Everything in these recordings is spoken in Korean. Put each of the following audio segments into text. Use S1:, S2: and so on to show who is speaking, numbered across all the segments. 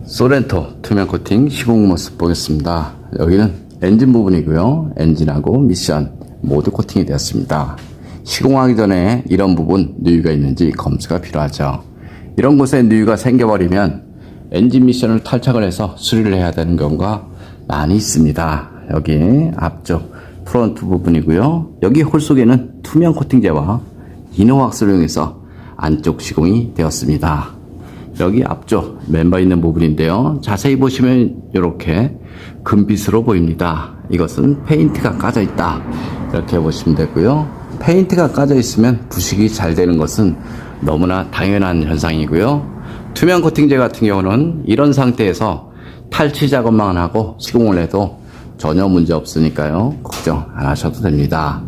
S1: 소렌토 투명 코팅 시공 모습 보겠습니다. 여기는 엔진 부분이고요. 엔진하고 미션 모두 코팅이 되었습니다. 시공하기 전에 이런 부분 누유가 있는지 검수가 필요하죠. 이런 곳에 누유가 생겨버리면 엔진 미션을 탈착을 해서 수리를 해야 되는 경우가 많이 있습니다. 여기 앞쪽 프론트 부분이고요. 여기 홀 속에는 투명 코팅제와 이너왁스를 이용해서 안쪽 시공이 되었습니다. 여기 앞쪽 멤버 있는 부분인데요. 자세히 보시면 이렇게 금빛으로 보입니다. 이것은 페인트가 까져 있다, 이렇게 보시면 되고요. 페인트가 까져 있으면 부식이 잘 되는 것은 너무나 당연한 현상이고요. 투명 코팅제 같은 경우는 이런 상태에서 탈취 작업만 하고 시공을 해도 전혀 문제 없으니까요, 걱정 안 하셔도 됩니다.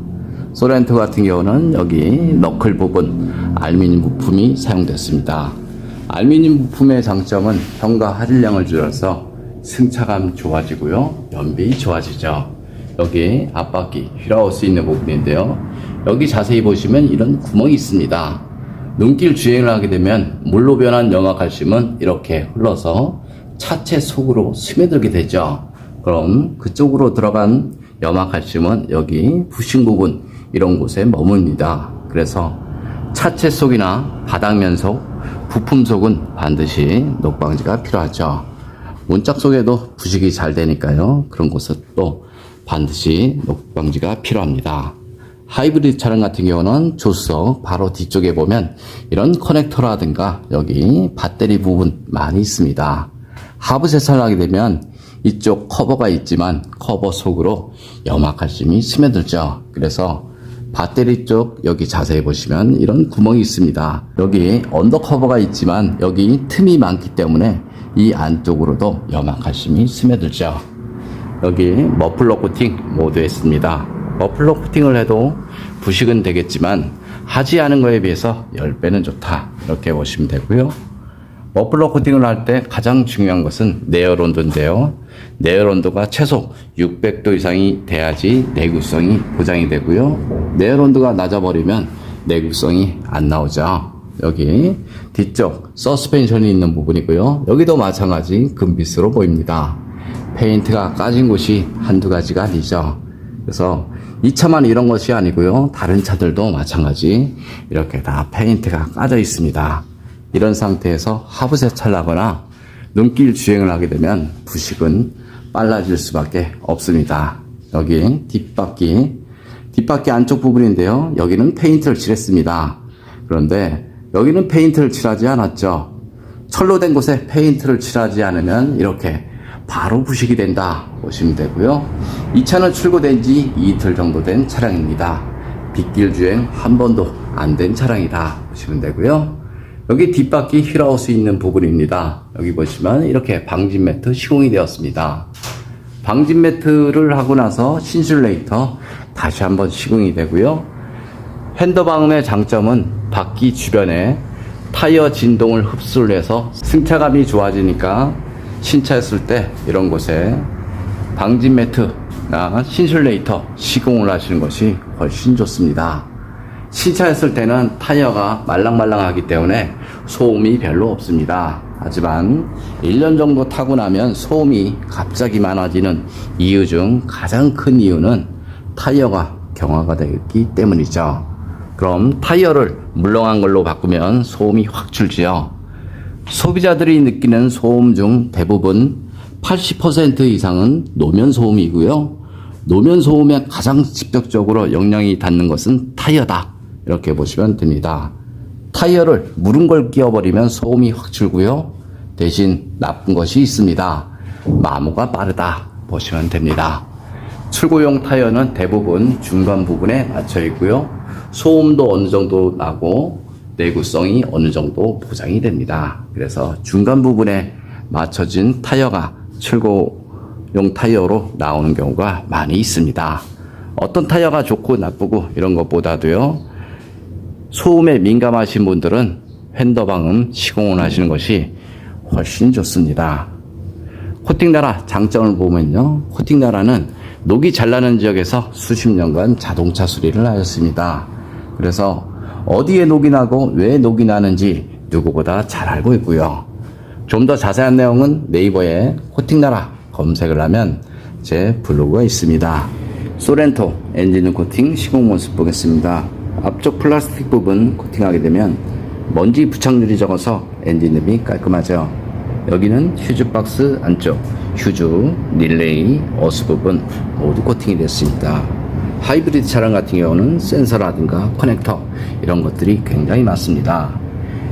S1: 소렌토 같은 경우는 여기 너클 부분 알루미늄 부품이 사용됐습니다. 알루미늄 부품의 장점은 현과 하질량을 줄여서 승차감 좋아지고요, 연비 좋아지죠. 여기 앞바퀴 휠하우스 있는 부분인데요. 여기 자세히 보시면 이런 구멍이 있습니다. 눈길 주행을 하게 되면 물로 변한 염화칼슘은 이렇게 흘러서 차체 속으로 스며들게 되죠. 그럼 그쪽으로 들어간 염화칼슘은 여기 부식 부분 이런 곳에 머뭅니다. 그래서 차체 속이나 바닥면 속, 부품 속은 반드시 녹방지가 필요하죠. 문짝 속에도 부식이 잘 되니까요, 그런 곳은 또 반드시 녹방지가 필요합니다. 하이브리드 차량 같은 경우는 조수석 바로 뒤쪽에 보면 이런 커넥터라든가 여기 배터리 부분 많이 있습니다. 하부 세차를 하게 되면 이쪽 커버가 있지만 커버 속으로 염화칼슘이 스며들죠. 그래서 배터리 쪽 여기 자세히 보시면 이런 구멍이 있습니다. 여기 언더커버가 있지만 여기 틈이 많기 때문에 이 안쪽으로도 염화칼슘이 스며들죠. 여기 머플러 코팅 모두 했습니다. 머플러 코팅을 해도 부식은 되겠지만 하지 않은 거에 비해서 10배는 좋다, 이렇게 보시면 되고요. 머플러 코팅을 할 때 가장 중요한 것은 내열 온도인데요. 내열 온도가 최소 600도 이상이 돼야지 내구성이 보장이 되고요. 내열 온도가 낮아버리면 내구성이 안 나오죠. 여기 뒤쪽 서스펜션이 있는 부분이고요. 여기도 마찬가지 금빛으로 보입니다. 페인트가 까진 곳이 한두 가지가 아니죠. 그래서 이 차만 이런 것이 아니고요, 다른 차들도 마찬가지 이렇게 다 페인트가 까져 있습니다. 이런 상태에서 하부 세차를 하거나 눈길 주행을 하게 되면 부식은 빨라질 수밖에 없습니다. 여기 뒷바퀴 안쪽 부분인데요. 여기는 페인트를 칠했습니다. 그런데 여기는 페인트를 칠하지 않았죠. 철로 된 곳에 페인트를 칠하지 않으면 이렇게 바로 부식이 된다 보시면 되고요. 이 차는 출고된 지 이틀 정도 된 차량입니다. 빗길 주행 한 번도 안 된 차량이다 보시면 되고요. 여기 뒷바퀴 휠하우스 있는 부분입니다. 여기 보시면 이렇게 방진 매트 시공이 되었습니다. 방진 매트를 하고 나서 신슐레이터 다시 한번 시공이 되고요. 핸더 방음의 장점은 바퀴 주변에 타이어 진동을 흡수를 해서 승차감이 좋아지니까 신차했을 때 이런 곳에 방진 매트나 신슐레이터 시공을 하시는 것이 훨씬 좋습니다. 신차했을 때는 타이어가 말랑말랑하기 때문에 소음이 별로 없습니다. 하지만 1년 정도 타고 나면 소음이 갑자기 많아지는 이유 중 가장 큰 이유는 타이어가 경화가 되기 때문이죠. 그럼 타이어를 물렁한 걸로 바꾸면 소음이 확 줄지요. 소비자들이 느끼는 소음 중 대부분 80% 이상은 노면 소음이고요. 노면 소음에 가장 직접적으로 영향이 닿는 것은 타이어다, 이렇게 보시면 됩니다. 타이어를 무른 걸 끼워버리면 소음이 확 줄고요. 대신 나쁜 것이 있습니다. 마모가 빠르다 보시면 됩니다. 출고용 타이어는 대부분 중간 부분에 맞춰 있고요. 소음도 어느 정도 나고 내구성이 어느 정도 보장이 됩니다. 그래서 중간 부분에 맞춰진 타이어가 출고용 타이어로 나오는 경우가 많이 있습니다. 어떤 타이어가 좋고 나쁘고 이런 것보다도요, 소음에 민감하신 분들은 핸더 방음 시공을 하시는 것이 훨씬 좋습니다. 코팅나라 장점을 보면요, 코팅나라는 녹이 잘 나는 지역에서 수십 년간 자동차 수리를 하였습니다. 그래서 어디에 녹이 나고 왜 녹이 나는지 누구보다 잘 알고 있고요. 좀 더 자세한 내용은 네이버에 코팅나라 검색을 하면 제 블로그가 있습니다. 소렌토 엔진 코팅 시공 모습 보겠습니다. 앞쪽 플라스틱 부분 코팅하게 되면 먼지 부착률이 적어서 엔진음이 깔끔하죠. 여기는 휴즈박스 안쪽 휴즈, 릴레이, 어스 부분 모두 코팅이 됐습니다. 하이브리드 차량 같은 경우는 센서라든가 커넥터 이런 것들이 굉장히 많습니다.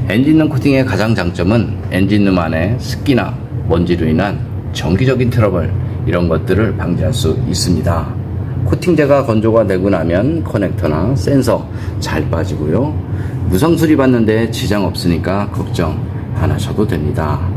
S1: 엔진룸 코팅의 가장 장점은 엔진룸 안에 습기나 먼지로 인한 정기적인 트러블 이런 것들을 방지할 수 있습니다. 코팅제가 건조가 되고 나면 커넥터나 센서 잘 빠지고요. 무상 수리받는데 지장 없으니까 걱정 안 하셔도 됩니다.